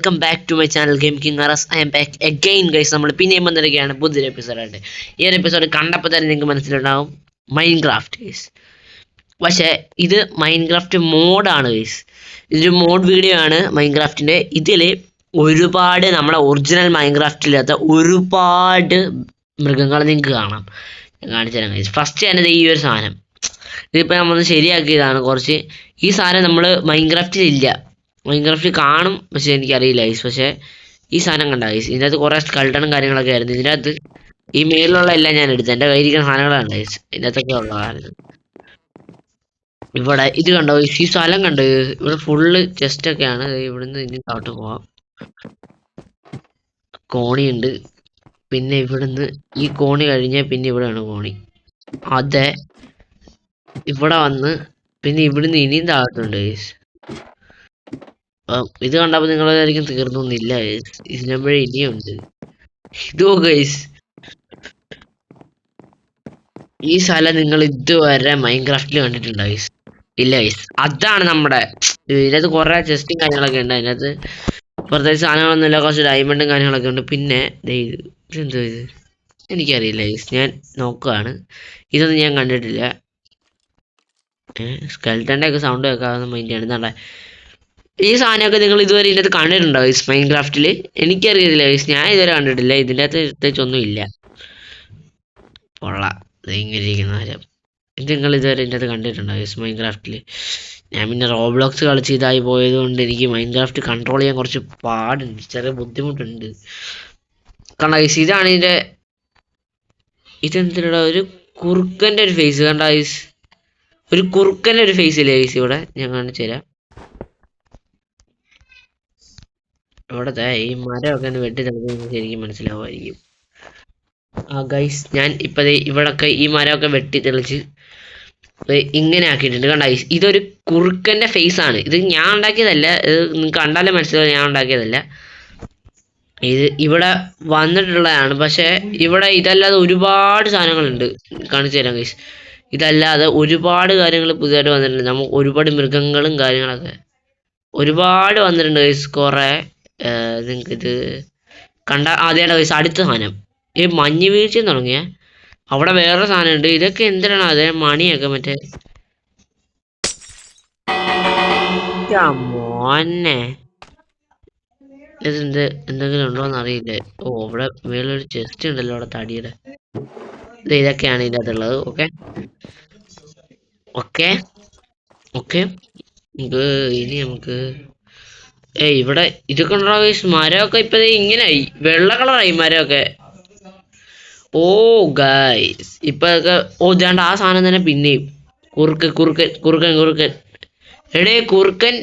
Welcome back to my channel game king R S. I am back again guys. നമ്മൾ പിന്നെയും വന്നിരിക്കുകയാണ് പുതിയൊരു എപ്പിസോഡായിട്ട്. ഈ ഒരു എപ്പിസോഡ് കണ്ടപ്പോൾ തന്നെ നിങ്ങൾക്ക് മനസ്സിലുണ്ടാവും മൈൻക്രാഫ്റ്റ് ഗൈസ്. പക്ഷേ ഇത് മൈൻക്രാഫ്റ്റ് മോഡാണ് ഗൈസ്. ഇതൊരു മോഡ് വീഡിയോ ആണ് മൈൻക്രാഫ്റ്റിൻ്റെ. ഇതിൽ ഒരുപാട് നമ്മളെ ഒറിജിനൽ മൈൻക്രാഫ്റ്റില്ലാത്ത ഒരുപാട് മൃഗങ്ങളെ നിങ്ങൾക്ക് കാണാം. ഞാൻ കാണിച്ചു തരാം ഗൈസ്. ഫസ്റ്റ് തന്നെ ഈ ഒരു സാധനം, ഇതിപ്പോൾ നമ്മളൊന്ന് ശരിയാക്കിയതാണ് കുറച്ച്. ഈ സാധനം നമ്മൾ മൈൻക്രാഫ്റ്റിലില്ല, മൈൻക്രാഫ്റ്റിൽ കാണും പക്ഷെ എനിക്കറിയില്ല ഗൈസ്. പക്ഷേ ഈ സാധനം കണ്ട ഗൈസ്, ഇതിൻ്റെ അകത്ത് കുറേ സ്കൾട്ടണും കാര്യങ്ങളൊക്കെ ആയിരുന്നു. ഇതിൻ്റെ അകത്ത് ഈ മേളിലുള്ള എല്ലാം ഞാൻ എടുത്തു, എൻ്റെ കയ്യിരിക്കുന്ന സാധനങ്ങളാണ് ഗൈസ് ഇതിൻ്റെ അകത്തൊക്കെ ഉള്ളതായിരുന്നു. ഇവിടെ ഇത് കണ്ടോ ഗൈസ്, ഈ സ്ഥലം കണ്ടോ? ഇവിടെ ഫുള്ള് ചെസ്റ്റൊക്കെയാണ്. ഇവിടുന്ന് ഇനി താഴോട്ട് പോവാം. കോണിയുണ്ട്. പിന്നെ ഇവിടുന്ന് ഈ കോണി കഴിഞ്ഞാൽ പിന്നെ ഇവിടെയാണ് കോണി. അതെ, ഇവിടെ വന്ന് പിന്നെ ഇവിടുന്ന് ഇനിയും താഴത്തുണ്ട് ഗൈസ്. ഇത് കണ്ടപ്പോൾ നിങ്ങൾ വിചാരിക്കും തീർന്നൊന്നുമില്ല ഗൈസ്, ഇതിനപ്പോഴേ ഇനിയുണ്ട്. ഇതോ ഗൈസ്, ഈ സ്ഥലം നിങ്ങൾ ഇതുവരെ മൈൻക്രാഫ്റ്റിൽ കണ്ടിട്ടുണ്ടോ ഗൈസ്? ഇല്ല ഗൈസ്. അതാണ് നമ്മുടെ ഇതിനകത്ത് കുറേ ചെസ്റ്റും കാര്യങ്ങളൊക്കെ ഉണ്ട്. അതിനകത്ത് പ്രത്യേകിച്ച് സാധനങ്ങളൊന്നുമില്ല, കുറച്ച് ഡയമണ്ടും കാര്യങ്ങളൊക്കെ ഉണ്ട്. പിന്നെ ഇതെന്തോ ഇത് എനിക്കറിയില്ല ഗൈസ്, ഞാൻ നോക്കുകയാണ്. ഇതൊന്നും ഞാൻ കണ്ടിട്ടില്ല. സ്കെൽട്ടൻ്റെ ഒക്കെ സൗണ്ട് കേൾക്കാവുന്ന മൈൻഡാണ്. എന്താ ഈ സാധനമൊക്കെ നിങ്ങൾ ഇതുവരെ ഇതിനകത്ത് കണ്ടിട്ടുണ്ടോ ഗൈസ് മൈൻക്രാഫ്റ്റിൽ? എനിക്കറിയത്തില്ല ഗൈസ്, ഞാൻ ഇതുവരെ കണ്ടിട്ടില്ല. ഇതിൻ്റെ അകത്ത് പ്രത്യേകിച്ചൊന്നും ഇല്ല. പൊള്ളാം ഇങ്ങനെ ഇരിക്കുന്ന കാര്യം. ഇത് നിങ്ങൾ ഇതുവരെ ഇതിൻ്റെ അകത്ത് കണ്ടിട്ടുണ്ടോ ഗൈസ് മൈൻക്രാഫ്റ്റിൽ? ഞാൻ പിന്നെ റോബ്ലോക്സ് കളിച്ച് ഇതായി പോയത് കൊണ്ട് എനിക്ക് മൈൻക്രാഫ്റ്റ് കൺട്രോൾ ചെയ്യാൻ കുറച്ച് പാടുണ്ട്, ചെറിയ ബുദ്ധിമുട്ടുണ്ട്. കണ്ട ഗൈസ്, ഇതാണ് ഇതിൻ്റെ. ഇതെന്തിനാ ഒരു കുറുക്കൻ്റെ ഒരു ഫേസ് കണ്ട ഗൈസ്? ഒരു കുറുക്കൻ്റെ ഒരു ഫേസ് ഇല്ലേ ഗൈസ്? ഇവിടെ ഞാൻ കാണിച്ചു തരാം. ഇവിടത്തെ ഈ മരമൊക്കെ ഒന്ന് വെട്ടി തെളിഞ്ഞ് ശരിക്കും മനസ്സിലാവുമായിരിക്കും. ഗൈസ്, ഞാൻ ഇപ്പം ഇവിടൊക്കെ ഈ മരമൊക്കെ വെട്ടി തെളിച്ച് ഇങ്ങനെ ആക്കിയിട്ടുണ്ട്. കണ്ട ഗൈസ്, ഇതൊരു കുറുക്കൻ്റെ ഫേസ് ആണ്. ഇത് ഞാൻ ഉണ്ടാക്കിയതല്ല, ഇത് നിങ്ങൾക്ക് കണ്ടാലേ മനസ്സിലാവും ഞാൻ ഉണ്ടാക്കിയതല്ല. ഇത് ഇവിടെ വന്നിട്ടുള്ളതാണ്. പക്ഷേ ഇവിടെ ഇതല്ലാതെ ഒരുപാട് സാധനങ്ങളുണ്ട്, കാണിച്ചു തരാം ഗൈസ്. ഇതല്ലാതെ ഒരുപാട് കാര്യങ്ങൾ പുതിയതായിട്ട് വന്നിട്ടുണ്ട്. നമുക്ക് ഒരുപാട് മൃഗങ്ങളും കാര്യങ്ങളൊക്കെ ഒരുപാട് വന്നിട്ടുണ്ട് ഗൈസ്. കുറേ നിങ്ങൾക്കിത് കണ്ട ആദ്യമായിട്ട് ഗൈസ്. അടുത്ത സാധനം ഈ മഞ്ഞ് വീഴ്ച തുടങ്ങിയ അവിടെ വേറെ സാധനം ഉണ്ട്. ഇതൊക്കെ എന്തിനാണ്? അതെ മണിയൊക്കെ മറ്റേ മോനെ ഇതെന്ത് എന്തെങ്കിലും ഉണ്ടോന്ന് അറിയില്ലേ. ഓ, ഇവിടെ മേളൊരു ചെസ്റ്റ് ഉണ്ടല്ലോ അവിടെ തടിയുടെ. ഇതൊക്കെയാണ് ഇതിൻ്റെ അകത്തുള്ളത്. ഓക്കെ ഓക്കെ ഓക്കെ ഇനി നമുക്ക് ഇവിടെ ഇതൊക്കെ ഉണ്ടോ ഗൈസ്? മരമൊക്കെ ഇപ്പൊ ഇങ്ങനെയായി, വെള്ള കളറായി മരമൊക്കെ. ഓ ഗൈസ്, ഇപ്പൊക്കെ ഇതാണ്ട് ആ സാധനം തന്നെ പിന്നെയും കുറുക്കൻ കുറുക്കൻ കുറുക്കൻ കുറുക്കൻ എടേ കുറുക്കൻ.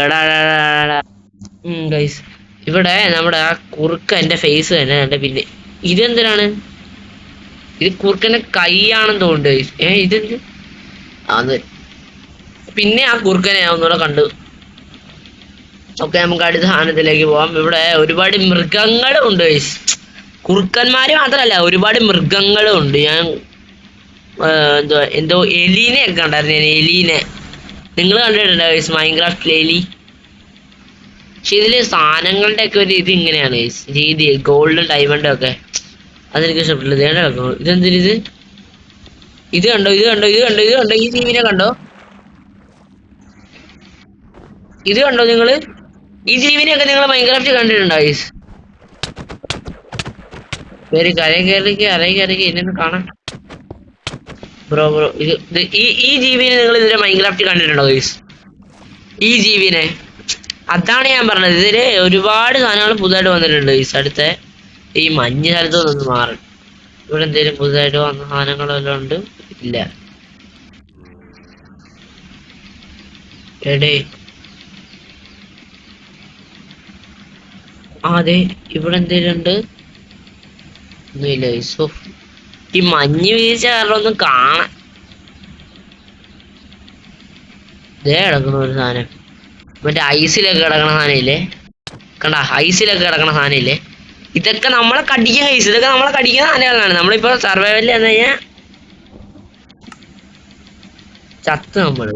എടാ ഗൈസ്, ഇവിടെ നമ്മുടെ ആ കുറുക്കൻ്റെ ഫേസ് തന്നെ ഉണ്ട്. പിന്നെ ഇതെന്തിനാണ്? ഇത് കുറുക്കൻ്റെ കൈയാണെന്ന് തോന്നുന്നുണ്ട് ഗൈസ്. ഇതെന്ത് അത്? പിന്നെ ആ കുറുക്കനെ ഒന്നുകൂടെ കണ്ടു. ഓക്കെ, നമുക്ക് അടുത്ത സാധനത്തിലേക്ക് പോവാം. ഇവിടെ ഒരുപാട് മൃഗങ്ങളും ഉണ്ട് ഗൈസ്. കുറുക്കന്മാര് മാത്രമല്ല, ഒരുപാട് മൃഗങ്ങളും ഉണ്ട്. ഞാൻ എന്തോ എലീനെ ഒക്കെ കണ്ടായിരുന്നു. ഞാൻ എലീനെ നിങ്ങൾ കണ്ടിട്ടുണ്ടോ ഗൈസ് മൈൻക്രാഫ്റ്റിൽ എലി? പക്ഷെ ഇതില് സാധനങ്ങളുടെ ഒക്കെ ഒരു ഇത് ഇങ്ങനെയാണ് ഗൈസ്, രീതി ഗോൾഡും ഡയമണ്ടും ഒക്കെ. അതെനിക്ക് ഇഷ്ടപ്പെട്ടില്ല. ഇതെന്തിന് ഇത്? ഇത് കണ്ടോ, ഇത് കണ്ടോ, ഇത് കണ്ടോ, ഇത് കണ്ടോ? ഈ ജീവിനെ കണ്ടോ? ഇത് കണ്ടോ നിങ്ങള്? ഈ ജീവിനെയൊക്കെ നിങ്ങൾ മൈൻക്രാഫ്റ്റ് കണ്ടിട്ടുണ്ടോ ഗൈസ്? വേറെ കരയ്ക്ക് എന്നെ കാണാം ബ്രോ. ഈ ജീവിനെ നിങ്ങൾ ഇതുവരെ മൈൻക്രാഫ്റ്റ് കണ്ടിട്ടുണ്ടോ ഗൈസ്? ഈ ജീവിനെ അതാണ് ഞാൻ പറഞ്ഞത്. ഇതില് ഒരുപാട് സാധനങ്ങൾ പുതുതായിട്ട് വന്നിട്ടുണ്ട് ഗൈസ്. അടുത്ത ഈ മഞ്ഞ സ്ഥലത്ത് നിന്ന് മാറും. ഇവിടെ എന്തെങ്കിലും പുതുതായിട്ട് വന്ന സാധനങ്ങളെല്ലാം ഉണ്ട്? ഇല്ല. എടേ അതെ, ഇവിടെ എന്തെങ്കിലും ഉണ്ട്? ഒന്നുമില്ല ഗൈസ്. ഈ മഞ്ഞ് വീഴ്ച കാരണം ഒന്നും കാണാൻ കിടക്കുന്ന ഒരു സാധനം, മറ്റേ ഐസിലൊക്കെ കിടക്കണ സാധനം ഇല്ലേ? കണ്ട, ഐസിലൊക്കെ കിടക്കണ സാധനം ഇല്ലേ? ഇതൊക്കെ നമ്മളെ കടിക്കുന്ന ഐസ്, ഇതൊക്കെ നമ്മളെ കടിക്കുന്ന സാധനങ്ങളാണ്. നമ്മളിപ്പോ സർവൈവലിൽ എന്ന് കഴിഞ്ഞാൽ ചത്ത് നമ്മള്.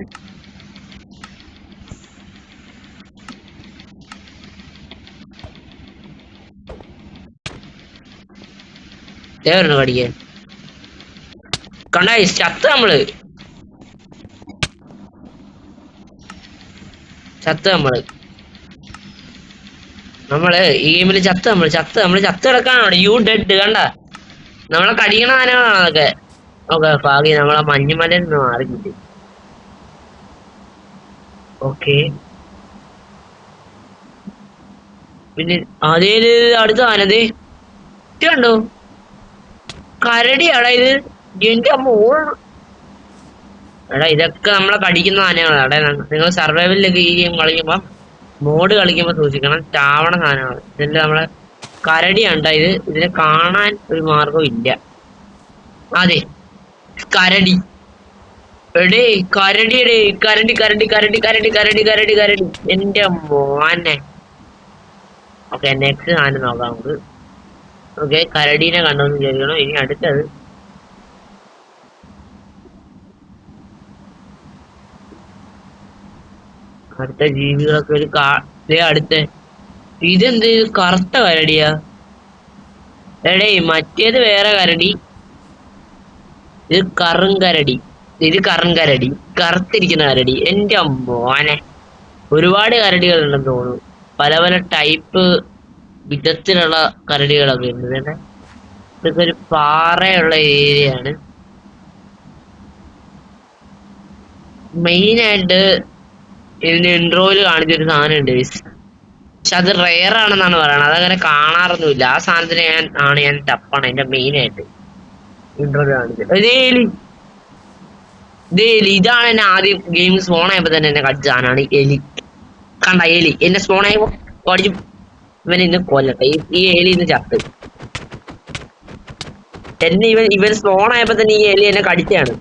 ദേവരുണ്ട് കടിക്കാൻ. കണ്ട ചത്ത് നമ്മള് ഈ ഗെയിമില് ചത്ത് നമ്മള് കിടക്കാനാണ്. U dead. കണ്ട നമ്മളെ കടിക്കണ സാധനങ്ങളാണ് അതൊക്കെ. ഓക്കെ ഭാഗ്യ നമ്മളെ മഞ്ഞുമലയിൽ നിന്ന് മാറി കിട്ടി. ഓക്കെ പിന്നെ അതേ അടുത്ത സാധനത് കണ്ടോ, കരടിയാടാ ഇത്. എന്റെ അമ്മ ഓടണം. എടാ ഇതൊക്കെ നമ്മളെ കടിക്കുന്ന സാധനങ്ങളാണ്. എടാ നിങ്ങൾ സർവൈവലിലൊക്കെ ഈ ഗെയിം കളിക്കുമ്പോ മോഡ് കളിക്കുമ്പോ സൂക്ഷിക്കണം, ചാവണ സാധനമാണ് ഇതെല്ലാം. നമ്മളെ കരടിയാണ്ട ഇത്. ഇതിനെ കാണാൻ ഒരു മാർഗവും ഇല്ല. അതെ കരടി. എടേ കരടിയടേ, കരടി. എന്റെ മോനെ. ഓക്കെ നെക്സ്റ്റ് സാധനം നോക്കാം നമുക്ക്. ഓക്കെ കരടീനെ കണ്ടോന്ന് വിചാരിക്കണം. ഇനി അടുത്തത് അടുത്ത ജീവികളൊക്കെ ഒരു അടുത്ത ഇതെന്ത് കറുത്ത കരടിയാ. എടേ മറ്റേത് വേറെ കരടി, ഇത് കറുങ്കരടി. കറുത്തിരിക്കുന്ന കരടി. എന്റെ മോനെ ഒരുപാട് കരടികളുണ്ടെന്ന് തോന്നുന്നു. പല പല ടൈപ്പ് വിധത്തിലുള്ള കരടികളൊക്കെ ഉണ്ട്. ഇതൊക്കെ ഒരു പാറയുള്ള ഏരിയയാണ്. മെയിനായിട്ട് ഇതിന്റെ ഇൻട്രോയില് കാണിച്ചൊരു സാധനം ഉണ്ട്, പക്ഷെ അത് റെയർ ആണെന്നാണ് പറയണത്. അതങ്ങനെ കാണാറൊന്നുമില്ല. ആ സാധനത്തിന് ഞാൻ ടപ്പാണ് എന്റെ മെയിനായിട്ട് ഇൻട്രോയില് കാണിച്ചത്. ഇതാണ് എന്നെ ആദ്യം ഗെയിം സ്പോൺ ആയപ്പോ തന്നെ എന്നെ കടിച്ച സാധനമാണ് എലി. കണ്ട എലി എന്നെ സ്പോൺ ആയപ്പോ കടിച്ചു. ഇവൻ ഇന്ന് കൊല്ലട്ടെ. ഈ എലി ഇന്ന് ചത്ത്. ഇവൻ സ്പോൺ ആയപ്പോ തന്നെ ഈ എലി എന്നെ കടിച്ചാണ്.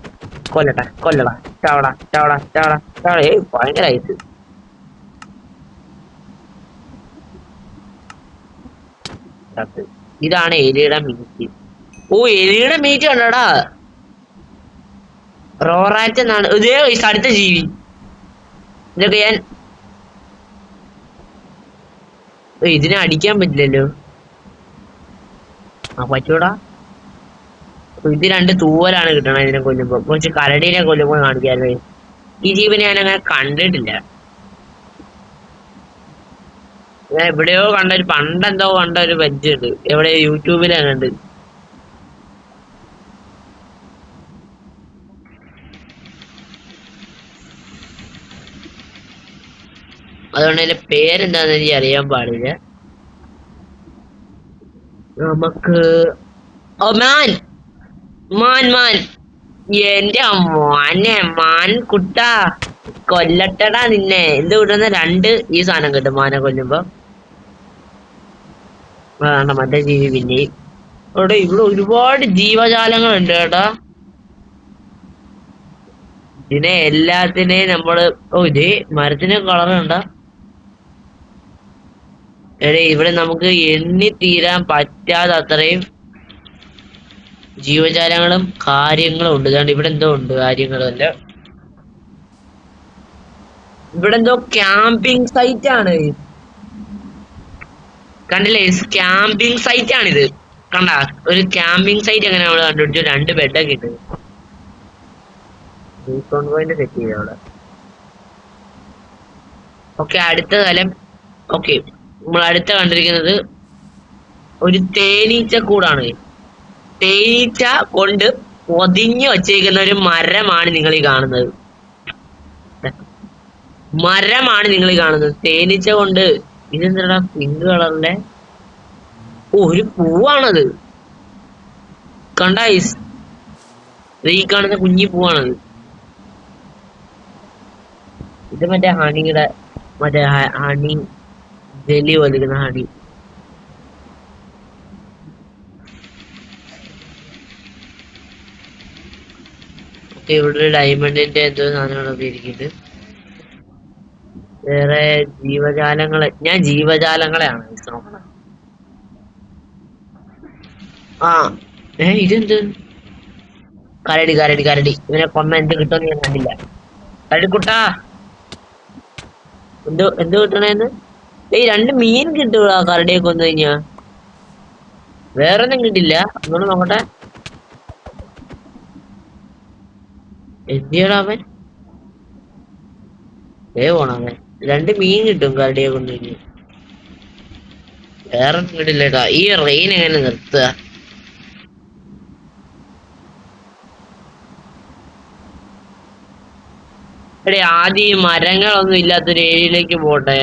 കൊല്ലടാ ചാവടാ. ഭയങ്കരായിട്ട് ഇതാണ് എലിയുടെ മീറ്റ്. ഓ എലിയുടെ മീറ്റ് കണ്ടടാ. റോറാറ്റ് എന്നാണ് ഇതേ അടുത്ത ജീവി. ഇതൊക്കെ ഇതിനെ അടിക്കാൻ പറ്റില്ലല്ലോ. പറ്റൂടാ. ഇത് രണ്ട് തൂവലാണ് കിട്ടണം ഇതിനെ കൊല്ലുമ്പോ. കുറച്ച് കരടീനെ കൊല്ലുമ്പോ കാണിക്കാല്ലേ. ഈ ജീവനെ ഞാൻ അങ്ങനെ കണ്ടിട്ടില്ല. ഞാൻ എവിടെയോ പണ്ടെന്തോ കണ്ട ഒരു വെജ് ഉണ്ട്. എവിടെ യൂട്യൂബിലാണ് കണ്ട്. അതുകൊണ്ട് അതിന്റെ പേരെന്താന്ന് എനിക്ക് അറിയാൻ പാടില്ല. നമുക്ക് മാൻ എന്റെ മോനെ മാൻ കുട്ടാ കൊല്ലട്ടടാ നിന്നെ. എന്ത് കിട്ടുന്ന രണ്ട് ഈ സാധനം കിട്ടും മാനെ കൊല്ലുമ്പോ. മറ്റേ ജീവി പിന്നെ ഇവിടെ ഒരുപാട് ജീവജാലങ്ങളുണ്ട് കേട്ടാ. ഇതിനെ എല്ലാത്തിനെയും നമ്മള് ഇതേ മരത്തിന് കളർ കണ്ട. ഇവിടെ നമുക്ക് എണ്ണി തീരാൻ പറ്റാതെ അത്രയും ജീവജാലങ്ങളും കാര്യങ്ങളും ഉണ്ട്. കാരണം ഇവിടെ എന്തോ ഉണ്ട് കാര്യങ്ങളല്ല. ഇവിടെ എന്തോ ക്യാമ്പിംഗ് സൈറ്റ് ആണ്. കണ്ടില്ലേ ക്യാമ്പിംഗ് സൈറ്റ് ആണിത്. കണ്ട ഒരു ക്യാമ്പിംഗ് സൈറ്റ് എങ്ങനെ നമ്മള് കണ്ടുപിടിച്ചു. 2 ബെഡൊക്കെ ഉണ്ട്. പോയിന്റ് സെറ്റ് ചെയ്ത അവിടെ. ഓക്കെ അടുത്ത സ്ഥലം. ഓക്കെ നമ്മൾ അടുത്ത കണ്ടിരിക്കുന്നത് ഒരു തേനീച്ച കൂടാണ്. തേനീച്ച കൊണ്ട് പൊതിഞ്ഞു വച്ചേക്കുന്ന ഒരു മരമാണ് നിങ്ങൾ ഈ കാണുന്നത്. തേനീച്ച കൊണ്ട്. ഇതെന്താ പിങ്ക് കളറിലെ ഒരു പൂവാണത്. കണ്ട ഈ കാണുന്ന കുഞ്ഞി പൂവാണത്. ഇത് മറ്റേ ഹണിയുടെ ഹണി ജെല്ലി പോലിരിക്കുന്ന ഹണി. ഇവിടെ ഒരു ഡയമണ്ടിന്റെ എന്തോ സാധനങ്ങളൊക്കെ ഇരിക്കുന്നുണ്ട്. വേറെ ഞാൻ ജീവജാലങ്ങളെയാണ് നോക്കുന്നത്. ഇതെന്ത് കരടി. ഇവനെ കൊന്ന എന്ത് കിട്ടുമെന്ന് ഞാൻ കണ്ടില്ല. കരടിക്കുട്ടാ എന്തോ കിട്ടണേന്ന്. 2 മീൻ കിട്ടൂടാ കരടിയെ കൊന്നു കഴിഞ്ഞാ. വേറൊന്നും കിട്ടില്ല. അങ്ങോട്ട് നോക്കട്ടെ. എന്തിയാടാ അവൻ? പോണവൻ. 2 മീൻ കിട്ടും കരടിയെ കൊണ്ടുപോയി. വേറൊന്നും കിട്ടില്ലേട്ടാ. ഈ റെയിൻ എങ്ങനെ നിർത്തുക? എടേ ആദ്യം ഈ മരങ്ങളൊന്നും ഇല്ലാത്തൊരു ഏരിയയിലേക്ക് പോട്ടെ.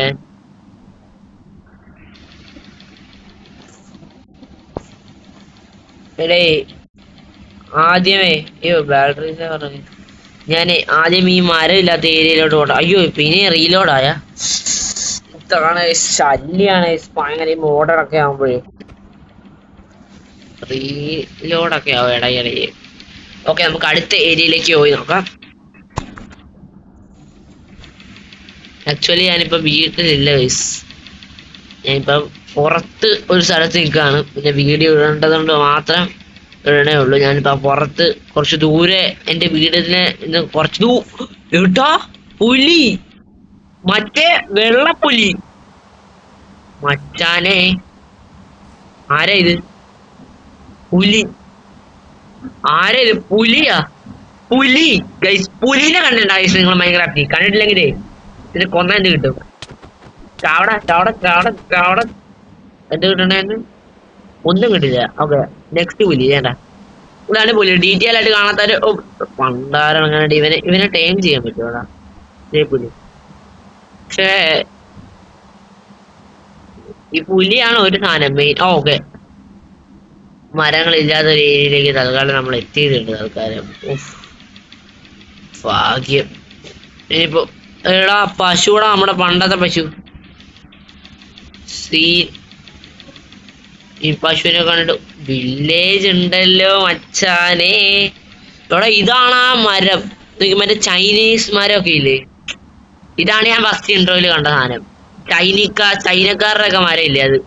എടേ ആദ്യമേ അയ്യോ ബാറ്ററി പറഞ്ഞു. ഞാൻ ആദ്യം ഈ മരം ഇല്ലാത്ത ഏരിയയിലോട്ട് പോട്ടെ. അയ്യോ പിന്നെ റീലോഡായ ഇതാണ് ശല്യാണ്. ഭയങ്കര ഈ മോഡലൊക്കെ ആവുമ്പോഴേ റീലോഡൊക്കെ ആവും ഇടയ്ക്കിടയ്ക്ക്. ഓക്കെ, നമുക്ക് അടുത്ത ഏരിയയിലേക്ക് പോയി നോക്കാം. ആക്ച്വലി ഞാനിപ്പോ വീട്ടിലില്ല ഗൈസ്. ഞാനിപ്പം പുറത്ത് ഒരു സ്ഥലത്ത് നിൽക്കുകയാണ്. പിന്നെ വീഡിയോ ഇടേണ്ടതുകൊണ്ട് മാത്രം ഇടണേ ഉള്ളൂ. ഞാനിപ്പോ പുറത്ത് കുറച്ച് ദൂരെ എന്റെ വീടിന് കുറച്ച് എവിടാ പുലി, മറ്റേ വെള്ളപ്പുലി. മച്ചാനെ ആരാ ഇത്? പുലി ആരാ ഇത്? പുലിയാ? പുലി ഗൈസ്, പുലിനെ കണ്ടിട്ടുണ്ടോ ഗൈസ് നിങ്ങൾ മൈൻക്രാഫ്റ്റിൽ? കണ്ടിട്ടില്ലെങ്കിലേ ഇതിന് കൊന്ന കിട്ടും. ചാവട ചാവട ചാവട ചാവട. എന്ത് കിട്ടണേന്ന് ഒന്നും കിട്ടില്ല. ഓക്കെ, നെക്സ്റ്റ് പുലി വേണ്ട. ഇതാണ് പുലി. ഡീറ്റെയിൽ ആയിട്ട് കാണാത്തൊരു പണ്ടാരം. അങ്ങനെ ഇവനെ ടൈം ചെയ്യാൻ പറ്റുമോടാ ഇതേ പുലി? പക്ഷേ ഈ പുലിയാണ് ഒരു സാധനം മെയിൻ. ഓക്കെ, മരങ്ങളില്ലാത്ത ഒരു ഏരിയയിലേക്ക് തൽക്കാലം നമ്മൾ എത്തിയിട്ടുണ്ട്. തൽക്കാലം ഭാഗ്യം. ഇനിയിപ്പോ എടാ പശുടാ, നമ്മുടെ പണ്ടത്തെ പശു. ഈ പശുവിനെ കണ്ടിട്ട് വില്ലേജ് ഉണ്ടല്ലോ മച്ചാനെ. ഇവിടെ ഇതാണ് ആ മരം. മറ്റേ ചൈനീസ് മരമൊക്കെ ഇല്ലേ? ഇതാണ് ഞാൻ ഫസ്റ്റ് ഇൻട്രോയില് കണ്ട സാധനം. ചൈനക്കാരുടെ ഒക്കെ മരം ഇല്ലേ അത്.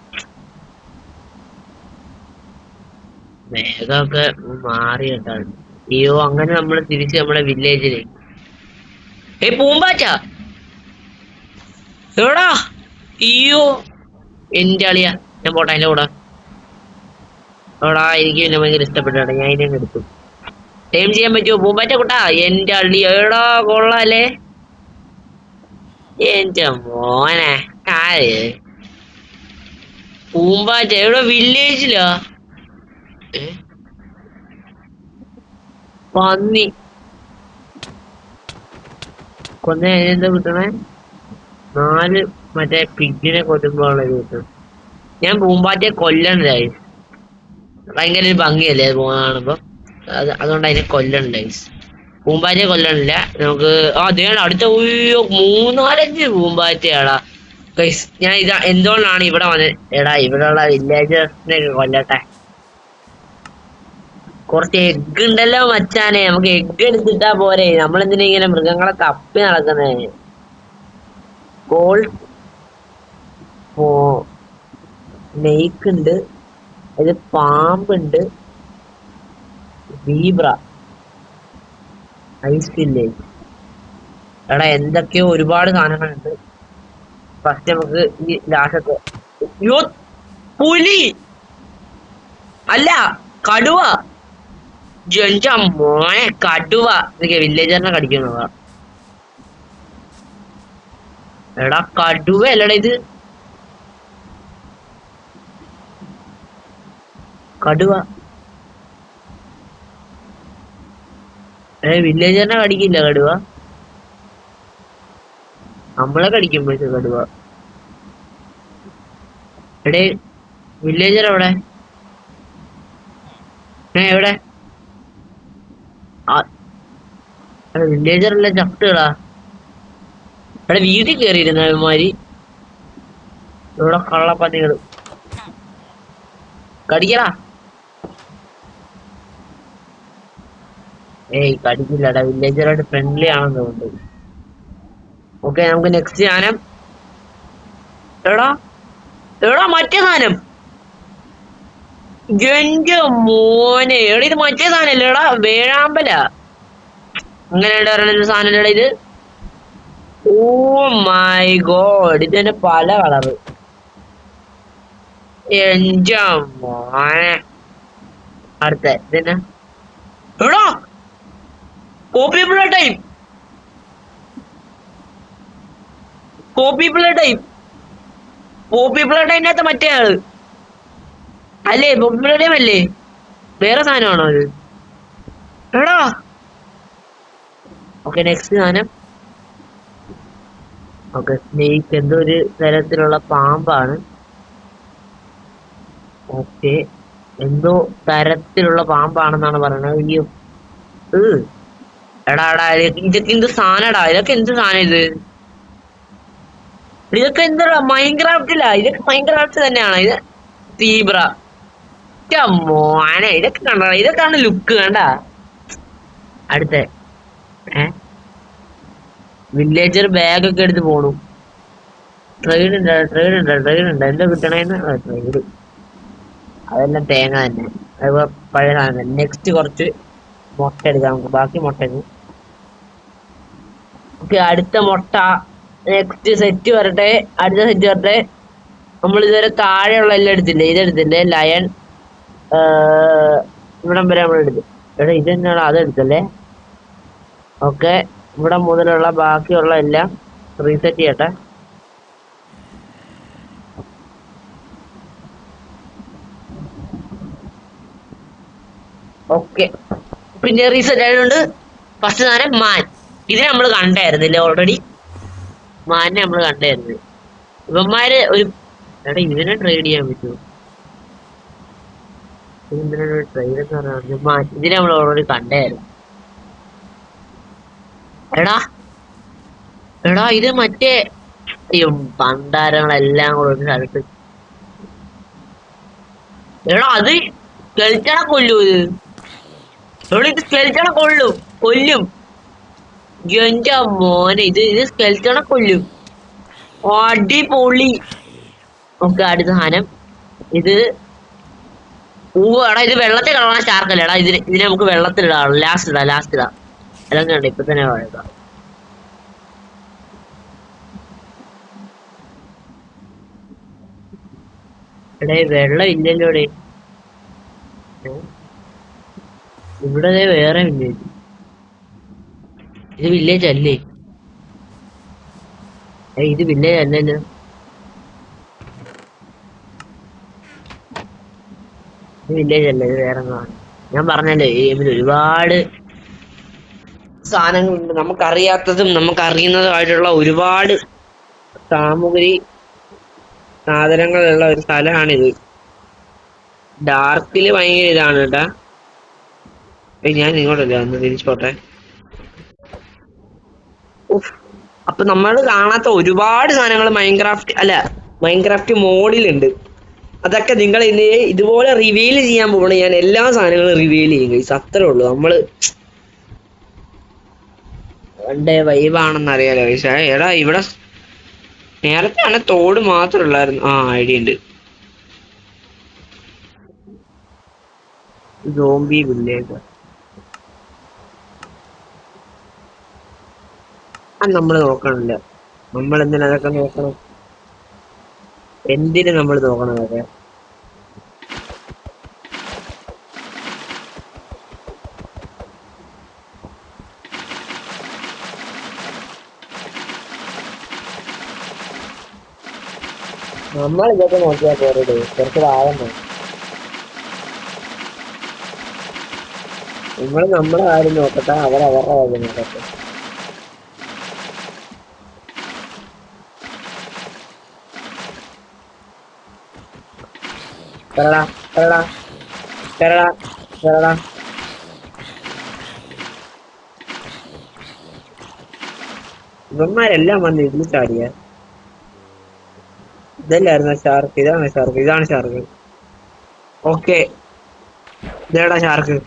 മേഘമൊക്കെ മാറി കേട്ടാണ്. അയ്യോ, അങ്ങനെ നമ്മൾ തിരിച്ച് നമ്മുടെ വില്ലേജിലേക്ക്. പൂമ്പാറ്റ എവിടാ? അയ്യോ എന്റെ അളിയാ, ഞാൻ പോട്ടെ അതിന്റെ കൂടെ. എവിടാ? എനിക്ക് പിന്നെ ഭയങ്കര ഇഷ്ടപ്പെട്ടാണ്. ഞാൻ ഇതിനെ എടുത്തു. ടൈം ചെയ്യാൻ പറ്റുമോ പൂമ്പാറ്റ കുട്ടാ? എന്റെ അള്ളി എവിടാ? കൊള്ളാലേ എന്റെ മോനെ. ആര് പൂമ്പാറ്റ? എവിടെ? വില്ലേജിലാ? പന്നി കൊന്ന എന്താ കിട്ടണേ? 4 മറ്റേ പിഗിനെ കൊല്ലുമ്പോഴുള്ള ഇത് കിട്ടും. ഞാൻ പൂമ്പാറ്റയെ കൊല്ലണ്ടായി. ഭയങ്കര ഒരു ഭംഗിയല്ലേ അത് കാണുമ്പോ. അതുകൊണ്ട് അതിനെ കൊല്ലണ്ടായി. പൂമ്പാറ്റയെ കൊല്ലണില്ല നമുക്ക്. അതേ അടുത്ത 3-4-5 പൂമ്പാറ്റയാടാ ഗൈസ്. ഞാൻ എന്തുകൊണ്ടാണ് ഇവിടെ വന്നത്? എടാ ഇവിടെയുള്ള വില്ലേജേഴ്സിനെ കൊല്ലട്ടെ. കുറച്ച് എഗ് ഉണ്ടല്ലോ മച്ചാനെ, നമുക്ക് എഗ് എടുത്തിട്ടാ പോരെ. നമ്മളെന്തിനാ ഇങ്ങനെ മൃഗങ്ങളെ തപ്പി നടക്കുന്നേ? ഗോൾഡ് സ്നേക്ക് ഉണ്ട്, ഇത് പാമ്പുണ്ട്, സീബ്ര, ഐസ് വില്ലേജ്. എടാ എന്തൊക്കെയോ ഒരുപാട് സാധനങ്ങളുണ്ട്. ഫസ്റ്റ് നമുക്ക് ഈ ലാസ്റ്റത്തെ. അയ്യോ പുലി അല്ല കടുവ. ജന്റെ മോനെ കടുവ. ഇതൊക്കെ വില്ലേജറിനെ കടിക്കുന്നതാ. എടാ കടുവ അല്ലടാ ഇത്. കടുവ വില്ലേജറിനെ കടിക്കില്ല കടുവ. നമ്മളെ കടിക്കും പക്ഷെ കടുവ. എടേ വില്ലേജർ എവിടെ? എവിടെ? വില്ലേജർ അല്ല ചട്ടുകളാ. ഇവിടെ വീട്ടിൽ കയറിയിരുന്ന അവന്മാര്. ഇവിടെ കള്ളപ്പന്നികള് കടിക്കടാ. കടിക്കില്ലടാ. വില്ലേജറായിട്ട് ഫ്രണ്ട്ലി ആണെന്ന് തോന്നുന്നു. ഓക്കെ, നമുക്ക് നെക്സ്റ്റ് സാധനം. എടാ എടാ മറ്റേ സാധനം. എന്റെ മോനെ എടാ ഇത് മറ്റേ സാധനല്ലേ? എടാ വേഴാമ്പല അങ്ങനെ പറയുന്ന സാധനം ഇത്. ഓ മൈ ഗോഡ്, ഇതിന്റെ പല കളറ്. എന്റെ മോനെ. അടുത്ത ഇതെന്നാ എടാ copy time, copy time, copy ടൈമിനകത്ത് മറ്റേ ആള് അല്ലേ? കോപ്പി ടൈം അല്ലേ? വേറെ സാധനമാണോ അത്? എടാ ഓക്കെ, നെക്സ്റ്റ് സാധനം. ഓക്കെ, സ്നേക്ക് എന്തോ ഒരു തരത്തിലുള്ള പാമ്പാണ്. ഓക്കെ, എന്തോ തരത്തിലുള്ള പാമ്പാണെന്നാണ് പറയുന്നത്. അയ്യോ എടാ എടാ, ഇതൊക്കെ എന്ത് സാധനടാ? ഇതൊക്കെ എന്ത് സാധനം ഇത്? ഇതൊക്കെ എന്താ മൈൻക്രാഫ്റ്റില്ല? ഇതൊക്കെ മൈൻക്രാഫ്റ്റ് തന്നെയാണ് ഇത്. സീബ്ര മോനെ, ഇതൊക്കെ കണ്ട, ഇതൊക്കെയാണ് ലുക്ക് വേണ്ട. അടുത്ത വില്ലേജർ ബാഗ് ഒക്കെ എടുത്ത് പോണു. ട്രെയിൻ ഉണ്ട്, ട്രെയിൻ ഉണ്ട്, ട്രെയിൻ ഉണ്ട്. എന്താ കിട്ടണേന്ന്? ട്രെയിൻ, അതെല്ലാം തേങ്ങ തന്നെ. അതുപോലെ പഴയ സാധനം. നെക്സ്റ്റ് കുറച്ച് മുട്ട എടുക്കാം നമുക്ക്, ബാക്കി മുട്ട. ഓക്കെ, അടുത്ത മുട്ട. നെക്സ്റ്റ് സെറ്റ് വരട്ടെ, അടുത്ത സെറ്റ് വരട്ടെ. നമ്മൾ ഇതുവരെ താഴെയുള്ള എല്ലാം എടുത്തില്ലേ? ഇതെടുത്തില്ലേ? ലയൺ ഇവിടം വരെ നമ്മൾ എടുത്തു. എടാ ഇതെന്നാണ്? അതെടുത്തല്ലേ? ഓക്കെ, ഇവിടെ മുതലുള്ള ബാക്കിയുള്ള എല്ലാം റീസെറ്റ് ചെയ്യട്ടെ. ഓക്കെ, പിന്നെ റീസെറ്റ് ആയതുകൊണ്ട് ഫസ്റ്റ് സാധനം മാൻ. ഇത് നമ്മൾ കണ്ടായിരുന്നില്ലേ ഓൾറെഡി? മാനിനെ നമ്മൾ കണ്ടായിരുന്നു. ഇവന്മാര് ഒരു എടാ ഇതിനെ ട്രേഡ് ചെയ്യാൻ പറ്റുമോ? ട്രേഡ് എന്ന് പറഞ്ഞാൽ മാൻ, ഇതിനെ നമ്മൾ ഓൾറെഡി കണ്ടായിരുന്നു. എടാ എടാ ഇത് മറ്റേ പണ്ടാരങ്ങളെല്ലാം കൂടെ ഒരു സ്ഥലത്ത്. എടാ അത് സ്കെൽറ്റനെ കൊല്ലൂ. ഇത് സ്കെൽറ്റനെ കൊല്ലും. എന്റെ മോനെ, ഇത് സ്കെൽറ്റനെ കൊല്ലും. അടിപൊളി. നമുക്ക് അടുത്ത സാധനം ഇത്. എടാ ഇത് വെള്ളത്തിൽ കളറാൻ ഷാർക്കല്ല. എടാ ഇതിനെ നമുക്ക് വെള്ളത്തിലിടാം. ലാസ്റ്റ് ഇടാം. എല്ലാം കണ്ട ഇപ്പൊ തന്നെ വഴക്കാം. എടേ വെള്ളം ഇല്ലല്ലോ ഇവിടെ. വേറെ വില്ലേജ്. ഇത് വില്ലേജ് അല്ലേ? ഇത് വില്ലേജ് അല്ലല്ലോ. ഇത് വില്ലേജ് അല്ല, ഇത് വേറെ ഒന്നാണ്. ഞാൻ പറഞ്ഞല്ലോ ഈ ഗെയിമിൽ ഒരുപാട് സാധനങ്ങളുണ്ട്. നമുക്കറിയാത്തതും നമുക്കറിയുന്നതുമായിട്ടുള്ള ഒരുപാട് സാമഗ്രി സാധനങ്ങളുള്ള ഒരു സ്ഥലമാണിത്. ഡാർക്കില് ഭയങ്കര ഇതാണ് കേട്ടാ. ഞാൻ ഇങ്ങോട്ടല്ലേ ഒന്ന് തിരിച്ചോട്ടെ. അപ്പൊ നമ്മൾ കാണാത്ത ഒരുപാട് സാധനങ്ങൾ മൈൻക്രാഫ്റ്റ് മോഡിലുണ്ട്. അതൊക്കെ നിങ്ങൾ ഇതുപോലെ റിവീൽ ചെയ്യാൻ പോകണം. ഞാൻ എല്ലാ സാധനങ്ങളും റിവീൽ ചെയ്യും ഗൈസ്, അത്രേ ഉള്ളൂ. നമ്മള് വണ്ടേ വൈബാണെന്ന് അറിയാലോ ഗൈസ്. എടാ ഇവിടെ നേരത്തെ ആണ് തോട് മാത്രം ഉള്ളായിരുന്നു. ഐഡിയ ഉണ്ട്. സോംബി വില്ലേജ് നമ്മൾ നോക്കണില്ല. നമ്മൾ എന്തിനാ അതൊക്കെ നോക്കണം? എന്തിന് നമ്മൾ നോക്കണം അതൊക്കെ? നമ്മൾ ഇതൊക്കെ നോക്കിയാൽ പോരേ, കുറച്ച് ഭാഗം നോക്കും. നമ്മളെ കാര്യം നോക്കട്ടെ, അവരവരുടെ കാര്യം നോക്കട്ടെ. ഇവന്മാരെല്ലാം വന്ന് ഇതിൽ ചാടിയ. ഇതല്ലായിരുന്നു ഷാർക്ക്? ഇതാണ് ഷാർക്ക്. ഓക്കെ, ഇതേടാ ഷാർക്ക്.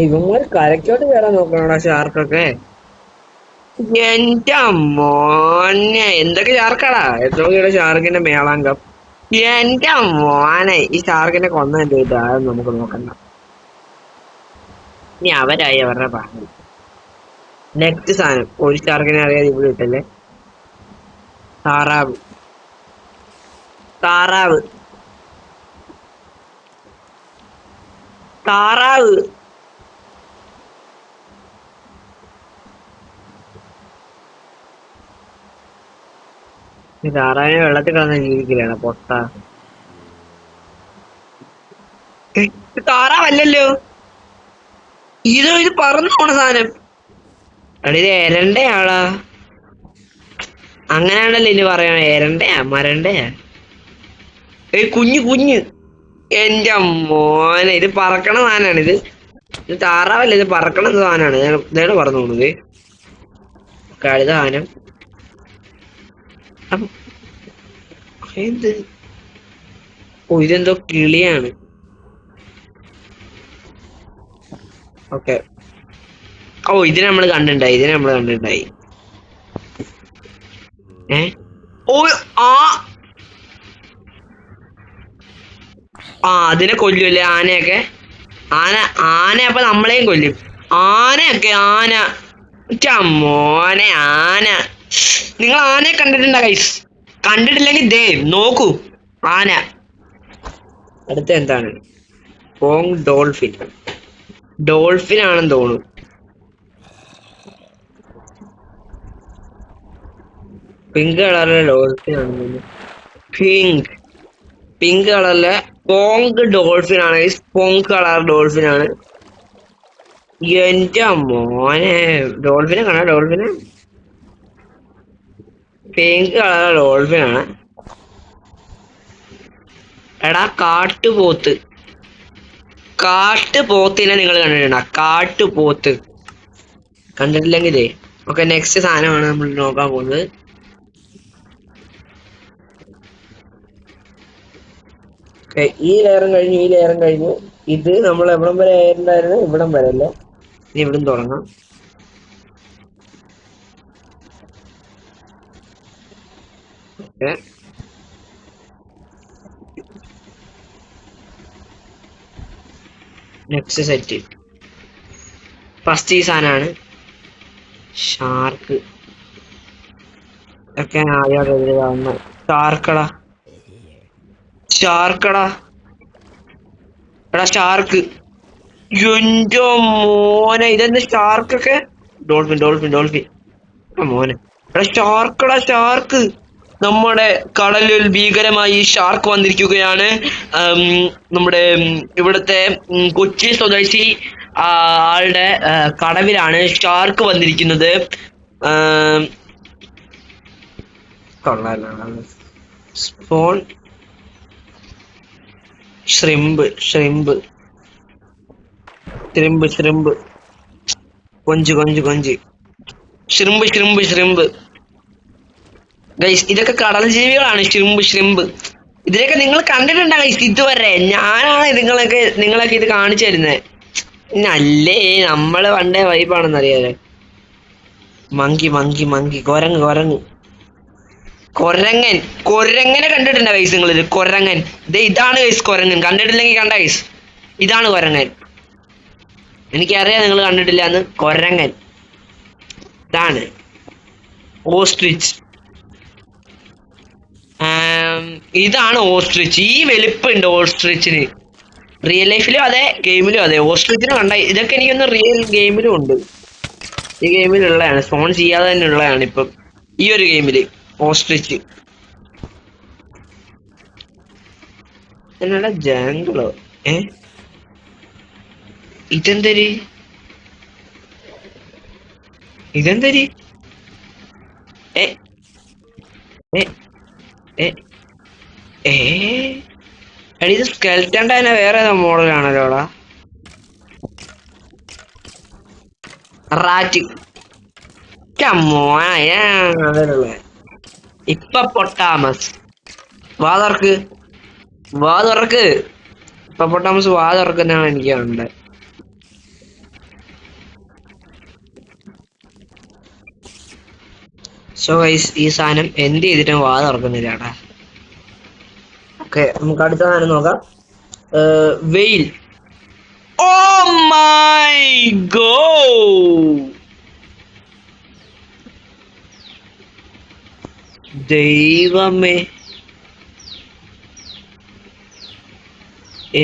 ഇവന്മാർ കരക്കോട്ട് കയറാൻ നോക്കണോടാ ഷാർക്കൊക്കെ. എന്റെ മോനെ, എന്തൊക്കെ ഷാർക്കാടാ! എത്രയൊക്കെയുടെ ഷാർക്കിന്റെ മേളാങ്കം. എന്റെ മോനെ, ഈ ഷാർക്കിനെ കൊന്ന എന്ത് ചെയ്താ നമുക്ക് നോക്കണ്ട. ഇനി അവരായി അവരുടെ പറഞ്ഞു. നെക്സ്റ്റ് സാധനം ഒരു ഷാർക്കിനെ അറിയാതെ ഇവിടെ ഇട്ടല്ലേ. താറാവ് താറാവ് താറാവ് താറാവിനെ വെള്ളത്തിൽ കിടന്ന് ജീവിക്കലാണ് പൊട്ട. താറാവല്ലല്ലോ ഇത് പറന്നു പോണ സാധനം. എടാ ഇത് എരണ്ടയാളാ. അങ്ങനെയാണല്ലോ ഇനി പറയണ. എരണ്ടയാ മരണ്ടയാ. കുഞ്ഞ് എന്റെ മോനെ ഇത് പറക്കണ സാധനമാണ്. ഇത് താറാവല്ല, ഇത് പറക്കണ സാധനമാണ്. ഞാൻ ഇതാണ് പറഞ്ഞു പോകുന്നത്. കഴുത സാധനം. എന്ത്? ഓ ഇതെന്തോ കിളിയാണ്. ഓക്കെ. ഓ ഇതിനെ നമ്മൾ കണ്ടിട്ടുണ്ടായി. ഓ ആ അതിനെ കൊല്ലുമല്ലേ ആനയൊക്കെ. ആന അപ്പൊ നമ്മളെയും കൊല്ലും. ആന മോനെ ആന. നിങ്ങൾ ആനയെ കണ്ടിട്ടുണ്ടോ ഗൈസ്? കണ്ടിട്ടില്ലെങ്കിൽ ദേ നോക്കൂ ആന. അടുത്ത എന്താണ്? ഡോൾഫിൻ ആണെന്ന് തോന്നുന്നു. പിങ്ക് കളറിലെ ഡോൾഫിൻ ആണെന്ന്. പിങ്ക് കളറിലെ പോങ്ക് ഡോൾഫിൻ ആണ്. പോങ്ക് കളർ ഡോൾഫിൻ ആണ്. എന്റെ മോനെ ഡോൾഫിനെ കാണാ. ഡോൾഫിന് പിങ്ക് കളർ ഡോൾഫിൻ ആണ്. എടാ കാട്ടുപോത്തിനെ നിങ്ങൾ കണ്ടിട്ടുണ്ടോ? കാട്ടുപോത്ത് കണ്ടിട്ടില്ലെങ്കിലേ. ഓക്കെ, നെക്സ്റ്റ് സാധനമാണ് നമ്മൾ നോക്കാൻ പോകുന്നത്. ഈ ലെയറും കഴിഞ്ഞു. ഇത് നമ്മൾ എവിടം വരെ ആയിട്ടുണ്ടായിരുന്നു? ഇവിടം വരെ അല്ലേ. ഇനി ഇവിടും തുടങ്ങാം. Okay, next set. ഫസ്റ്റ് ഈ സാധനമാണ് ഷാർക്ക്. ഒക്കെ ആദ്യം ഷാർക്കടാ. എടാ ഷാർക്ക്. എന്റെ മോനെ ഇതെന്താ ഷാർക്കൊക്കെ? ഡോൾഫിൻ മോനെ. എടാ ഷാർക്ക്. നമ്മുടെ കടലിൽ ഭീകരമായി ഷാർക്ക് വന്നിരിക്കുകയാണ്. നമ്മുടെ ഇവിടുത്തെ കൊച്ചി സ്വദേശി ആളുടെ കടവിലാണ് ഷാർക്ക് വന്നിരിക്കുന്നത്. സ്പോൺ ഷ്രിമ്പ് കൊഞ്ച് ഷ്രിമ്പ് ഗൈസ്. ഇതൊക്കെ കടൽ ജീവികളാണ്. ഷ്രിമ്പ് ഇതിലൊക്കെ നിങ്ങൾ കണ്ടിട്ടുണ്ടോ ഗൈസ് ഇതുവരെ? ഞാനാണ് നിങ്ങളൊക്കെ ഇത് കാണിച്ചു തരുന്നത്. നല്ലേ നമ്മള് പണ്ടേ വൈബാണെന്നറിയാലോ. മങ്കി കൊരങ്ങനെ കണ്ടിട്ടുണ്ടോ ഗൈസ് നിങ്ങളിത്? കൊരങ്ങൻ. ഇതാണ് ഗൈസ് കൊരങ്ങൻ. കണ്ടിട്ടില്ലെങ്കിൽ കണ്ട ഗൈസ്, ഇതാണ് കൊരങ്ങൻ. എനിക്കറിയാം നിങ്ങൾ കണ്ടിട്ടില്ല എന്ന്. കൊരങ്ങൻ ഇതാണ്. ഓസ്ട്രിച്ച്. ഇതാണ് ഓസ്ട്രിച്ച്. ഈ വലിപ്പുണ്ട് ഓസ്ട്രിച്ചിന്. റിയൽ ലൈഫിലും അതെ, ഗെയിമിലും അതെ. ഓസ്ട്രിച്ചിന് കണ്ട ഇതൊക്കെ എനിക്കൊന്ന് റിയൽ ഗെയിമിലും ഉണ്ട്. ഈ ഗെയിമിലുള്ളതാണ്, സ്പോൺ ചെയ്യാതെ തന്നെ ഉള്ളതാണ് ഇപ്പം ഈ ഒരു ഗെയിമില് ഓസ്ട്രിച്ച്. എന്നടാ ജാങ്കിളോ? ഇതെന്തരി? ഇത് സ്കെൽറ്റന്റെ തന്നെ വേറെ മോഡലാണല്ലോടാ. റാറ്റ്. ഇപ്പൊട്ടാമസ്. വാതുറക്ക്. ഇപ്പൊട്ടാമസ് വാതുറക്കുന്നതാണ് എനിക്ക് കാണേണ്ടത്. സോ ഗൈസ് ഈ സാധനം എന്ത് ചെയ്തിട്ടും വാതുറക്കുന്നില്ലാടാ. ഓക്കെ, നമുക്ക് അടുത്ത സാധനം നോക്കാം. വെയിൽ. ഓ മൈ ഗോഡ്, ദൈവമേ,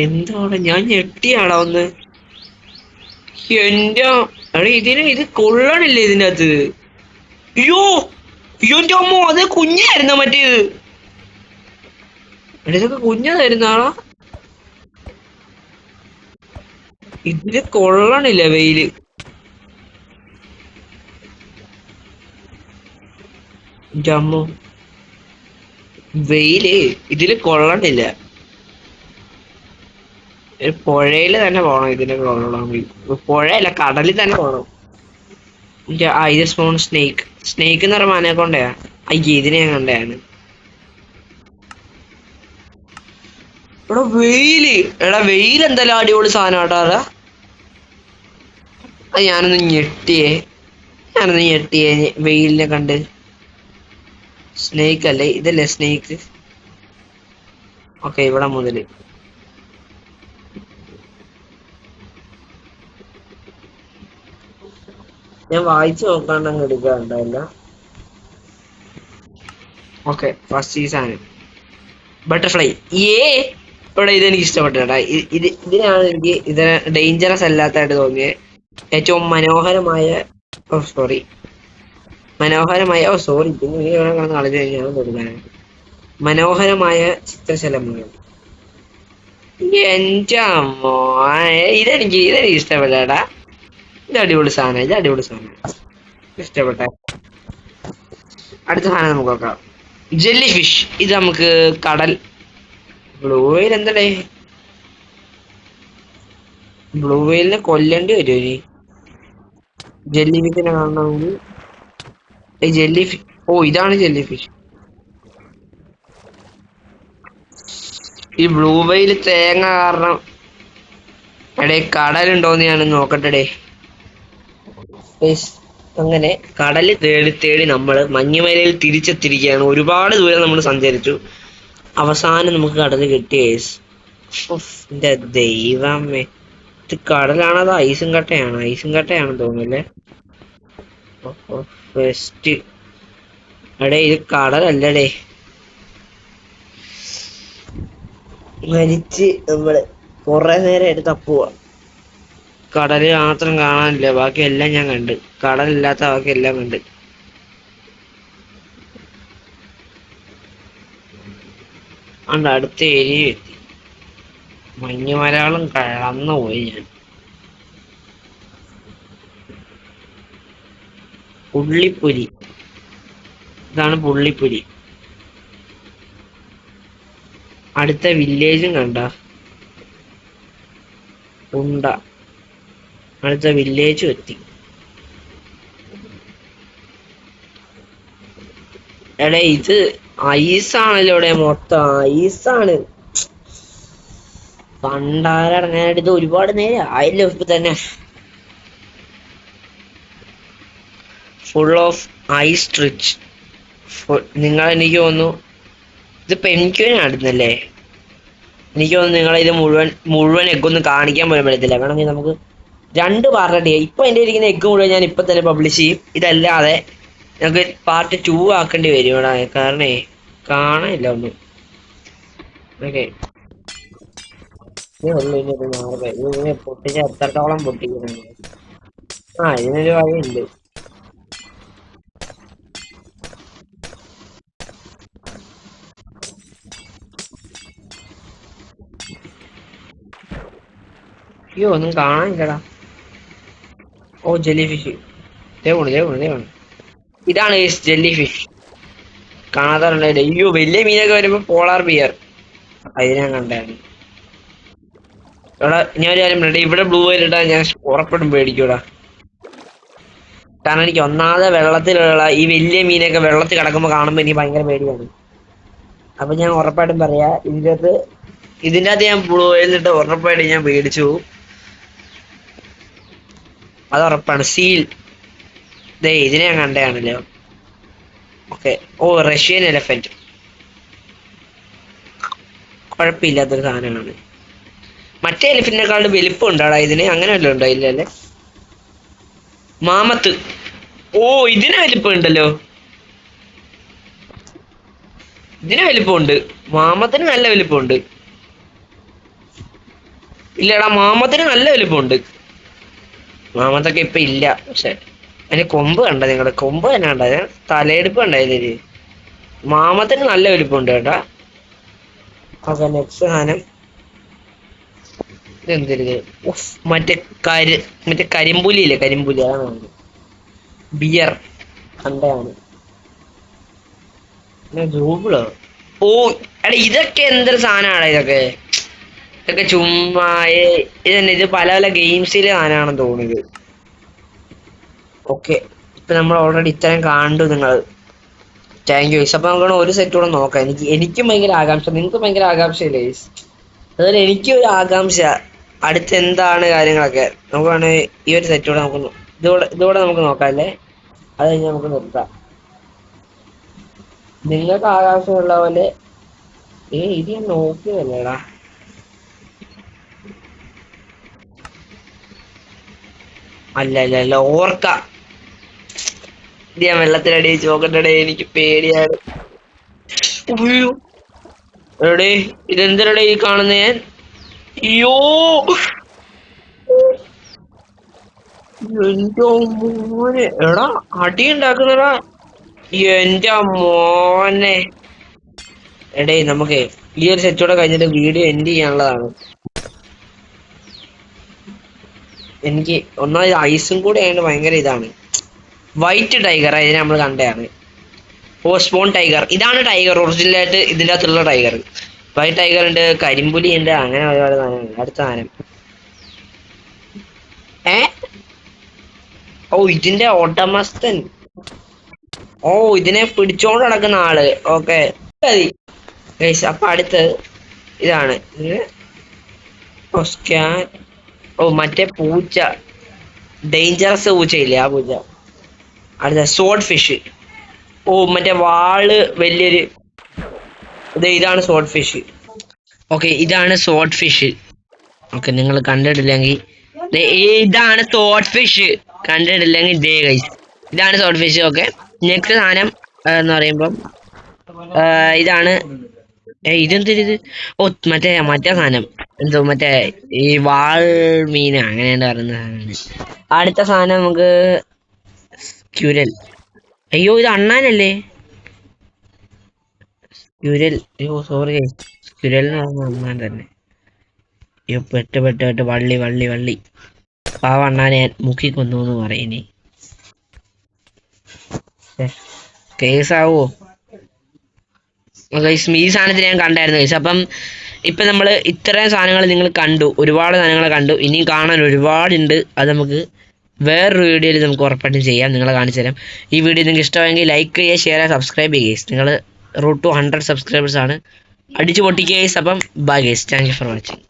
എന്താണ് ഞാൻ ഞെട്ടിയാടാ ഒന്ന്. എന്റെ ഇത് കൊള്ളണില്ലേ ഇതിൻ്റെ അകത്ത്? അയ്യോ അയ്യോ എന്റെ അമ്മോ, അത് കുഞ്ഞായിരുന്നോ മറ്റേത്? ഇതൊക്കെ കുഞ്ഞതായിരുന്നാളാ. ഇതില് കൊള്ളണില്ല വെയില്. എന്റെ അമ്മോ, വെയില് ഇതില് കൊള്ളണില്ല. പുഴയില് തന്നെ പോണം ഇതിനൊക്കെ കൊള്ളണമെങ്കിൽ. പുഴയല്ല, കടലിൽ തന്നെ പോണം. ഇത് സ്മോൺ സ്നേക്ക്. സ്നേക്ക് എന്ന് പറയുമ്പോ അനക്കൊണ്ടയാ. അയ്യേ, ഇതിനെ ഞാൻ കണ്ടയാണ്. എടാ വെയില്, എടാ വെയിൽ എന്തെല്ലാം അടിപൊളി സാധനം കേട്ടാ. അത് ഞാനൊന്ന് ഞെട്ടിയേ വെയിലിനെ കണ്ട്. സ്നേക്ക് അല്ലേ ഇതല്ലേ സ്നേക്ക്? ഓക്കെ, ഇവിടെ മുതല് ഞാൻ വായിച്ചു നോക്കാണ്ട് അങ്ങ് എടുക്കാറുണ്ടല്ല. ഓക്കെ, ഫസ്റ്റ് ഈ സാധനം ബട്ടർഫ്ലൈ. ഇവിടെ ഇതെനിക്ക് ഇഷ്ടപ്പെട്ടേട്ടാ. ഇതിനാണ് എനിക്ക് ഇതിന് ഡേഞ്ചറസ് അല്ലാത്തായിട്ട് തോന്നിയത്. ഏറ്റവും മനോഹരമായ പിന്നെ കളഞ്ഞു കഴിഞ്ഞാൽ കൊടുക്കാനാണ് മനോഹരമായ ചിത്രശലഭങ്ങൾ. എന്റെ അമ്മോ, ഇതെനിക്ക് ഇഷ്ടപ്പെട്ടേട്ടാ. ഇത് അടിപൊളി സാധനം ഇഷ്ടപ്പെട്ട. അടുത്ത സാധനം നമുക്ക് നോക്കാം. Jelly fish. ഇത് നമുക്ക് കടൽ. Blue whale എന്തടേ? ബ്ലൂ വെയിലിനെ കൊല്ലേണ്ടി വരും ഇനി ജെല്ലി ഫിഷിനെ കാണണമെങ്കിൽ. ജെല്ലി ഫിഷ്, ഇതാണ് ജെല്ലി ഫിഷ്. ഈ ബ്ലൂ വെയിൽ തേങ്ങ കാരണം എടേ കടലുണ്ടോന്ന് ഞാൻ നോക്കട്ടെടേ. അങ്ങനെ കടല് തേടി നമ്മള് മഞ്ഞുമലയിൽ തിരിച്ചെത്തിരിക്കുകയാണ്. ഒരുപാട് ദൂരം നമ്മൾ സഞ്ചരിച്ചു. അവസാനം നമുക്ക് കടല് കിട്ടിയ. എന്റെ ദൈവമേ, ഇത് കടലാണോ അതോ ഐസും കട്ടയാണെന്ന് തോന്നുന്നല്ലേ. ഫസ്റ്റ് എടേ, ഇത് കടലല്ലടേ. മരിച്ച് നമ്മള് കുറെ നേരം തപ്പുക. കടല് മാത്രം കാണാനില്ല, ബാക്കി എല്ലാം ഞാൻ കണ്ട്. കടലില്ലാത്ത ബാക്കി എല്ലാം കണ്ട്. അതുകൊണ്ട് അടുത്ത ഏരിയ എത്തി. മഞ്ഞുമലയാളം കടന്നു പോയി ഞാൻ. പുള്ളിപ്പുലി. ഇതാണ് പുള്ളിപ്പുലി. അടുത്ത വില്ലേജും കണ്ട. ഉണ്ട. അടുത്ത വില്ലേജും എത്തി. എടേ, ഇത് ഐസാണല്ലോ ഇവിടെ, മൊത്തം ഐസാണ്. പണ്ടാരടങ്ങാനായിട്ട് ഇത് ഒരുപാട് നേരം ആയല്ലോ ഇപ്പൊ തന്നെ. Full of ice rich. എനിക്ക് തോന്നുന്നു ഇത് പെൻഗ്വിൻ ആടുന്നല്ലേ. എനിക്ക് തോന്നുന്നു നിങ്ങളിത് മുഴുവൻ എഗ്ഗൊന്നും കാണിക്കാൻ പോലും പറ്റത്തില്ല. വേണമെങ്കിൽ നമുക്ക് 2 പാർട്ടായിട്ട് ചെയ്യാം. ഇപ്പൊ എന്റെ ഇരിക്കുന്ന എഗ്ഗ് മുഴുവൻ ഞാൻ ഇപ്പൊ തന്നെ പബ്ലിഷ് ചെയ്യും. ഇതല്ലാതെ ഞങ്ങൾക്ക് പാർട്ട് 2 ആക്കേണ്ടി വരും ഇവിടെ, കാരണം കാണാനില്ല ഒന്നും. ഓക്കെ, ഇതിനെ പൊട്ടിച്ച് എത്രത്തോളം പൊട്ടിക്കുന്നുണ്ട്. ഇതിനൊരു വഴിയുണ്ട്. അയ്യോ, ഒന്നും കാണാനില്ലടാ. Jelly fish. ദേവണ്. ഇതാണ് ജെല്ലി ഫിഷ്. കാണാതാറുണ്ടായില്ല. അയ്യോ, വലിയ മീനൊക്കെ വരുമ്പോ പോളാർ ബിയർ. അതിനെ ഞാൻ കണ്ടായിരുന്നു. ഞാൻ ഒരു കാര്യം പറയട്ടെ, ഇവിടെ ബ്ലൂ വെയിൽ ഇട്ടാ ഞാൻ ഉറപ്പിടും പേടിക്കൂടാ. കാരണം എനിക്ക് ഒന്നാമതെ വെള്ളത്തിലുള്ള ഈ വലിയ മീനൊക്കെ വെള്ളത്തിൽ കിടക്കുമ്പോ കാണുമ്പോ എനിക്ക് ഭയങ്കര പേടിയാണ്. അപ്പൊ ഞാൻ ഉറപ്പായിട്ടും പറയാ, ഇതിൻ്റെ അകത്ത് ഞാൻ ബ്ലൂ വെയിലിട്ട് ഉറപ്പായിട്ട് ഞാൻ പേടിച്ചു. അത് ഉറപ്പാണ്. സീൽ. ഇതിനെ ഞാൻ കണ്ടതാണല്ലോ. ഓക്കെ. Russian elephant. കുഴപ്പമില്ലാത്തൊരു സാധനമാണ്. മറ്റേ എലിഫന്റിനെക്കാളും വലിപ്പം ഉണ്ടാടാ ഇതിന്. അങ്ങനെ വല്ലതും ഉണ്ടോ? ഇല്ലല്ലേ. മാമത്ത്. ഇതിന് വലിപ്പം ഉണ്ടല്ലോ. ഇതിന് വലിപ്പമുണ്ട്. മാമത്തിന് നല്ല വലിപ്പമുണ്ട്. ഇല്ലടാ, മാമത്തിന് നല്ല വലിപ്പമുണ്ട്. മാമത്തൊക്കെ ഇപ്പൊ ഇല്ല. പക്ഷെ അതിന് കൊമ്പ് കണ്ട, നിങ്ങളുടെ കൊമ്പ് തന്നെ കണ്ട, തലയെടുപ്പ് കണ്ടായില്ലേ. മാമത്തിന് നല്ല വലിപ്പമുണ്ട് കേട്ടാ. ഓക്കെ, നെക്സ്റ്റ് സാധനം ഇതെന്തിരുത്. മറ്റേ കരിമ്പുലി ഇല്ലേ, കരിമ്പുലി, അതാണ് ബിയർ കണ്ടയാണ്. ജൂബിളോ? ഓ എടാ, ഇതൊക്കെ എന്തൊരു സാധനമാണ് ഇതൊക്കെ ചുമ്മാ ഇതന്നെ. ഇത് പല പല ഗെയിംസിലെ സാധനമാണെന്ന് തോന്നുന്നത്. ഓക്കെ, ഇപ്പൊ നമ്മൾ ഓൾറെഡി ഇത്രയും കണ്ടു നിങ്ങൾ. Thank you guys. അപ്പൊ നമുക്ക് ഒരു സെറ്റ് കൂടെ നോക്കാം. എനിക്കും ഭയങ്കര ആകാംക്ഷ, നിങ്ങൾക്ക് ഭയങ്കര ആകാംക്ഷയില്ലേ ഗൈസ്? അതുപോലെ എനിക്കും ഒരു ആകാംക്ഷ, അടുത്ത് എന്താണ് കാര്യങ്ങളൊക്കെ. നമുക്ക് വേണമെങ്കിൽ ഈ ഒരു സെറ്റ് കൂടെ നമുക്ക് ഇതോടെ നമുക്ക് നോക്കാം അല്ലേ? അത് കഴിഞ്ഞ് നമുക്ക് നിർത്താം. നിങ്ങൾക്ക് ആകാംക്ഷയുള്ള പോലെ ഇത് ഞാൻ നോക്കിയതല്ലേടാ. അല്ല ഓർക്ക. ഇത് ഞാൻ വെള്ളത്തിലടി ചോക്കട്ടെ, എനിക്ക് പേടിയാണ്. എടേ, ഇതെന്തിനടേ ഈ കാണുന്ന ഞാൻ? അയ്യോ, എന്റെ മോനെ, എടാ അടി ഉണ്ടാക്കുന്നടാ എന്റെ മോനെ. എടേ, നമുക്ക് ഈ ഒരു സെറ്റോടെ കഴിഞ്ഞിട്ട് വീഡിയോ എൻഡ് ചെയ്യാനുള്ളതാണ്. എനിക്ക് ഒന്നാമത് ഐസും കൂടെ ആയതുകൊണ്ട് ഭയങ്കര ഇതാണ്. വൈറ്റ് ടൈഗർ ഇതിനെ നമ്മൾ കണ്ടതാണ്. ഓ, സ്പോൺ ടൈഗർ. ഇതാണ് ടൈഗർ ഒറിജിനലായിട്ട് ഇതിൻ്റെ അകത്തുള്ള ടൈഗർ. വൈറ്റ് ടൈഗർ ഉണ്ട്, കരിമ്പുലി ഉണ്ട്, അങ്ങനെ ഒരുപാട് സാധനമുണ്ട്. അടുത്ത സാധനം ഓ, ഇതിന്റെ ഓട്ടമസ്തൻ. ഓ, ഇതിനെ പിടിച്ചോണ്ട് നടക്കുന്ന ആള്. ഓക്കെ, അപ്പൊ അടുത്ത് ഇതാണ്. ഓ, മറ്റേ പൂച്ച, ഡേഞ്ചറസ് പൂച്ചയില്ലേ, ആ പൂച്ച. അടുത്ത സോഡ് ഫിഷ്. ഓ, മറ്റേ വാള് വലിയൊരു ഇതാണ് സോഡ് ഫിഷ്. ഓക്കെ, ഇതാണ് സോഡ് ഫിഷ്. ഓക്കെ, നിങ്ങൾ കണ്ടിട്ടില്ലെങ്കിൽ ഇതാണ് സോഡ് ഫിഷ്. കണ്ടിട്ടില്ലെങ്കിൽ ഇതാണ് സോഡ് ഫിഷ്. ഓക്കെ, നെക്സ്റ്റ് സാധനം എന്ന് പറയുമ്പം ഇതാണ്. ഇതെന്തിത്? ഓ, മറ്റേ സാധനം എന്തോ, മറ്റേ ഈ വാൾ മീന, അങ്ങനെയാണ് പറയുന്ന സാധനമാണ്. അടുത്ത സാധനം നമുക്ക് സ്ക്യുരൽ. അയ്യോ, ഇത് അണ്ണാനല്ലേ? സ്ക്യുരൽ. അയ്യോ സോറി, സ്ക്യുരൽ എന്ന് പറഞ്ഞ അണ്ണാൻ തന്നെ. അയ്യോ, പെട്ട് വള്ളി പാവ അണ്ണാനെ മുക്കിക്കൊന്നു എന്ന് പറയുന്നേ. കേസാവോ ഗൈസ്? ഈ സാധനത്തിന് ഞാൻ കണ്ടായിരുന്നു ഗൈസ്. അപ്പം ഇപ്പം നമ്മൾ ഇത്രയും സാധനങ്ങൾ നിങ്ങൾ കണ്ടു, ഒരുപാട് സാധനങ്ങൾ കണ്ടു. ഇനിയും കാണാൻ ഒരുപാടുണ്ട്. അത് നമുക്ക് വേറൊരു വീഡിയോയിൽ നമുക്ക് ഉറപ്പായിട്ടും ചെയ്യാം, നിങ്ങളെ കാണിച്ചു തരാം. ഈ വീഡിയോ നിങ്ങൾക്ക് ഇഷ്ടമായെങ്കിൽ ലൈക്ക് ചെയ്യുക, ഷെയർ ചെയ്യുക, സബ്സ്ക്രൈബ് ചെയ്യുക ഗൈസ്. നിങ്ങൾ റൂട്ട് ടു 100 സബ്സ്ക്രൈബേഴ്സ് ആണ്. അടിച്ചു പൊട്ടിക്കുക ഗൈസ്. അപ്പം bye guys, thank you for watching.